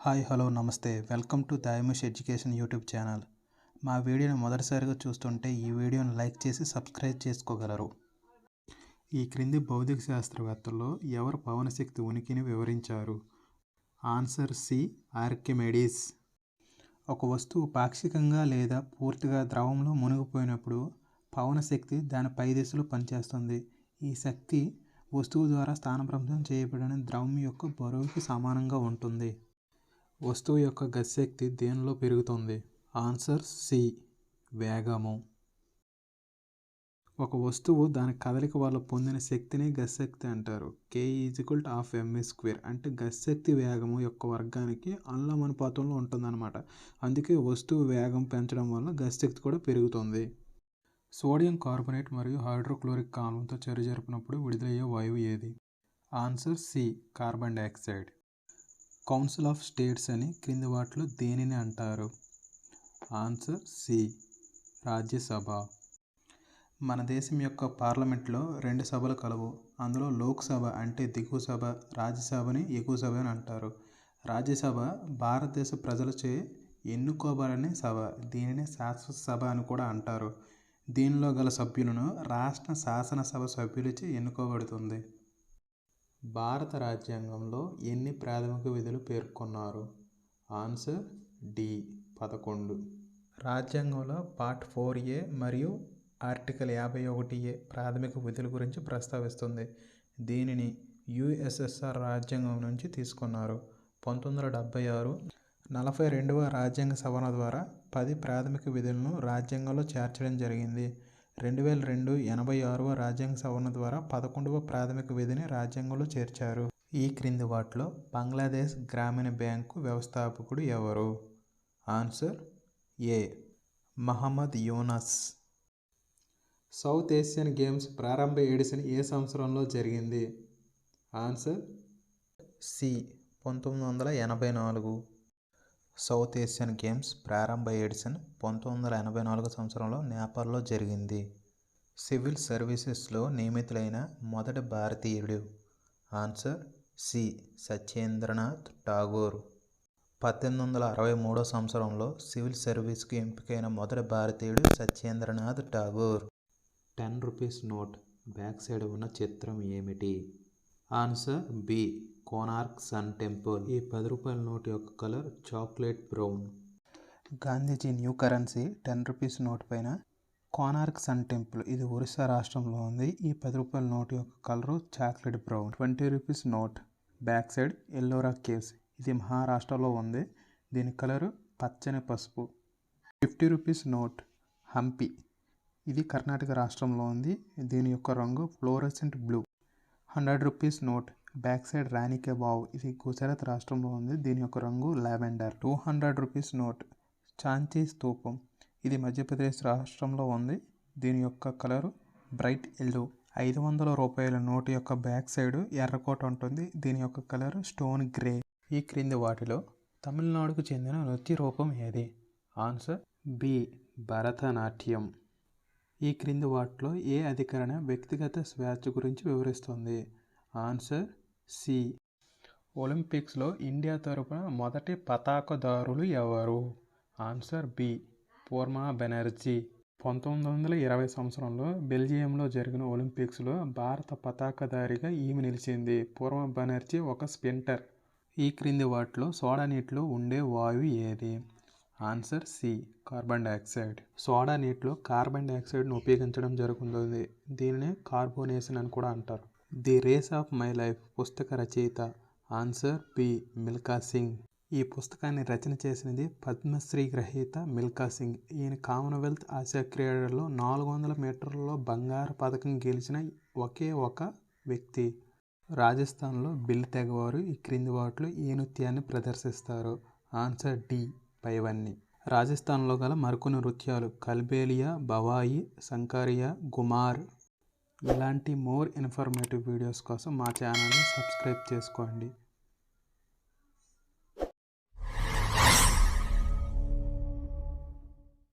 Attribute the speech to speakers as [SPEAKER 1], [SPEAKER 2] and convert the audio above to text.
[SPEAKER 1] Hi hello నమస్తే welcome to దాయముష్ education YouTube channel. మా వీడియోని మొదటిసారిగా చూస్తుంటే ఈ వీడియోని లైక్ చేసి సబ్స్క్రైబ్ చేసుకోగలరు. ఈ క్రింది భౌతిక శాస్త్రవేత్తల్లో ఎవరు పవనశక్తి ఉనికిని వివరించారు? Answer C, Archimedes. ఒక వస్తువు పాక్షికంగా లేదా పూర్తిగా ద్రవంలో మునిగిపోయినప్పుడు పవనశక్తి దాని పై దిశలో పనిచేస్తుంది. ఈ శక్తి వస్తువు ద్వారా స్థానభ్రంశం చేయబడిన ద్రవం యొక్క బరువుకి సమానంగా ఉంటుంది. వస్తువు యొక్క గతిశక్తి దేనిలో పెరుగుతుంది? ఆన్సర్ సి, వేగము. ఒక వస్తువు దాని కదలిక వల్ల పొందిన శక్తిని గతిశక్తి అంటారు. K=12mv². అంటే గతిశక్తి వేగము యొక్క వర్గానికి అనులోమానుపాతంలో ఉంటుందన్నమాట. అందుకే వస్తువు వేగం పెంచడం వల్ల గతిశక్తి కూడా పెరుగుతుంది. సోడియం కార్బోనేట్ మరియు హైడ్రోక్లోరిక్ ఆమ్లంతో చర్య జరిపినప్పుడు విడుదలయ్యే వాయువు ఏది? Answer C, carbon dioxide. Council of states అని క్రింది వాటిలో దేనిని అంటారు? Answer C, Rajya Sabha. మన దేశం యొక్క పార్లమెంట్లో 2 సభలు కలవు. అందులో లోక్సభ అంటే దిగువ సభ, రాజ్యసభని ఎగువ సభ అని అంటారు. రాజ్యసభ భారతదేశ ప్రజలచే ఎన్నుకోబడని సభ. దీనిని శాశ్వత సభ అని కూడా అంటారు. దీనిలో గల సభ్యులను రాష్ట్ర శాసనసభ సభ్యులచే ఎన్నుకోబడుతుంది. భారత రాజ్యాంగంలో ఎన్ని ప్రాథమిక విధులు పేర్కొన్నారు? Answer D, 11. రాజ్యాంగంలో పార్ట్ 4A మరియు ఆర్టికల్ 51A ప్రాథమిక విధుల గురించి ప్రస్తావిస్తుంది. దీనిని USSR రాజ్యాంగం నుంచి తీసుకున్నారు. 1976 42వ రాజ్యాంగ సవరణ ద్వారా 10 ప్రాథమిక విధులను రాజ్యాంగంలో చేర్చడం జరిగింది. 2002 86వ రాజ్యాంగ సవరణ ద్వారా 11వ ప్రాథమిక విధిని రాజ్యాంగంలో చేర్చారు. ఈ క్రింది వాటిలో బంగ్లాదేశ్ గ్రామీణ బ్యాంకు వ్యవస్థాపకుడు ఎవరు? Answer A, Mohammad Yunus. South Asian games ప్రారంభ ఎడిషన్ ఏ సంవత్సరంలో జరిగింది? Answer C, 1984. South Asian games ప్రారంభ ఎడిషన్ 1984 సంవత్సరంలో నేపాల్లో జరిగింది. సివిల్ సర్వీసెస్లో నియమితులైన మొదటి భారతీయుడు? Answer C, Satyendranath Tagore. 1863 సంవత్సరంలో సివిల్ సర్వీస్కు ఎంపికైన మొదటి భారతీయుడు Satyendranath Tagore. 10 rupees note back side ఉన్న చిత్రం ఏమిటి? Answer B, Konark sun temple. ఈ 10 రూపాయల నోట్ యొక్క colour chocolate brown. Gandhiji new currency 10 rupees note పైన కోనార్క్ సన్ టెంపుల్, ఇది ఒరిస్సా రాష్ట్రంలో ఉంది. ఈ 10 రూపాయల నోట్ యొక్క colour chocolate brown. 20 rupees note back side Ellora caves, ఇది మహారాష్ట్రలో ఉంది. దీని కలరు పచ్చని పసుపు. 50 రూపీస్ నోట్ హంపి, ఇది కర్ణాటక రాష్ట్రంలో ఉంది. దీని యొక్క రంగు fluorescent blue. 100 rupees note back side Rani ki Vav, ఇది గుజరాత్ రాష్ట్రంలో ఉంది. దీని యొక్క రంగు లావెండర్. 200 రూపీస్ నోట్ చాంచీ స్తూపం, ఇది మధ్యప్రదేశ్ రాష్ట్రంలో ఉంది. దీని యొక్క కలరు బ్రైట్ ఎల్లో. 500 రూపాయల నోటు యొక్క బ్యాక్ సైడ్ ఎర్రకోట ఉంటుంది. దీని యొక్క కలర్ స్టోన్ గ్రే. ఈ క్రింది వాటిలో తమిళనాడుకు చెందిన నృత్య రూపం ఏది? Answer B, Bharatanatyam. ఈ క్రింది వాటిలో ఏ అధికరణ వ్యక్తిగత స్వేచ్ఛ గురించి వివరిస్తుంది? ఆన్సర్ సి, ఒలింపిక్స్లో ఇండియా తరపున మొదటి పతాకదారులు ఎవరు? Answer B, Purna Banerjee. 1920 సంవత్సరంలో బెల్జియంలో జరిగిన ఒలింపిక్స్లో భారత పతాకధారిగా ఈమె నిలిచింది. పూర్ణా బెనర్జీ ఒక స్ప్రింటర్. ఈ క్రింది వాటిలో సోడా నీటిలో ఉండే వాయువు ఏది? Answer C, carbon dioxide. Soda నీటిలో కార్బన్ డయాక్సైడ్ను ఉపయోగించడం జరుగుతుంది. దీనిని కార్బోనేషన్ అని కూడా అంటారు. The race of my life పుస్తక రచయిత? Answer B, Milkha Singh. ఈ పుస్తకాన్ని రచన చేసినది పద్మశ్రీ గ్రహీత మిల్కా సింగ్. ఈయన కామన్వెల్త్ ఆసియా క్రీడల్లో 400 మీటర్లలో బంగారు పథకం గెలిచిన ఒకే ఒక వ్యక్తి. రాజస్థాన్లో బిల్ తెగవారు ఈ క్రింది వాటిలో ఈ నృత్యాన్ని ప్రదర్శిస్తారు? ఆన్సర్ డి, పైవన్నీ. రాజస్థాన్లో గల మరికొన్ని నృత్యాలు కల్బేలియా, భవాయి, సంకారియా, గుమార్. ఇలాంటి మోర్ ఇన్ఫర్మేటివ్ వీడియోస్ కోసం మా ఛానల్ని సబ్స్క్రైబ్ చేసుకోండి.